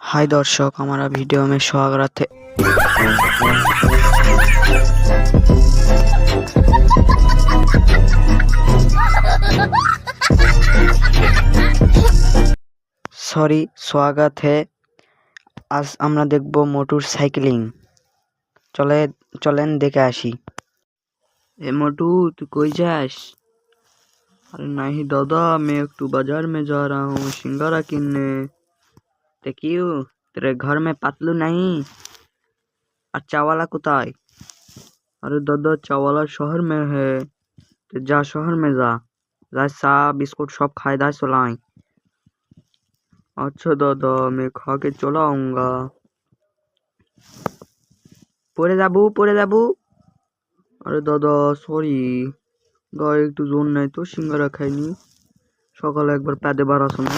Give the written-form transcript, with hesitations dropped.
हाय दर्शक, हमारा वीडियो में स्वागत है। सॉरी, स्वागत है। आज আমরা দেখব মোটর সাইক্লিং। চলেন দেখে আসি। ए मोटू, तू कोई जास? अरे नहीं दादा, मैं एक तो बाजार में जा रहा हूँ सिंगारा किनने। ते क्यों, तेरे घर में पतलू नहीं? और चावाला कुताई? अरे दादा, चावाला शहर में है। तो जा शहर में जा सा बिस्कुट सब खाए दा सोलाई। अच्छा दादा, मैं खा के चला आऊंगा। পড়ে যাবো। আরে দাদা সরি, গায়ে একটু জোর নাই তো, সিঙ্গারা খাইনি। সকালে একবার পেটে বার আসো না।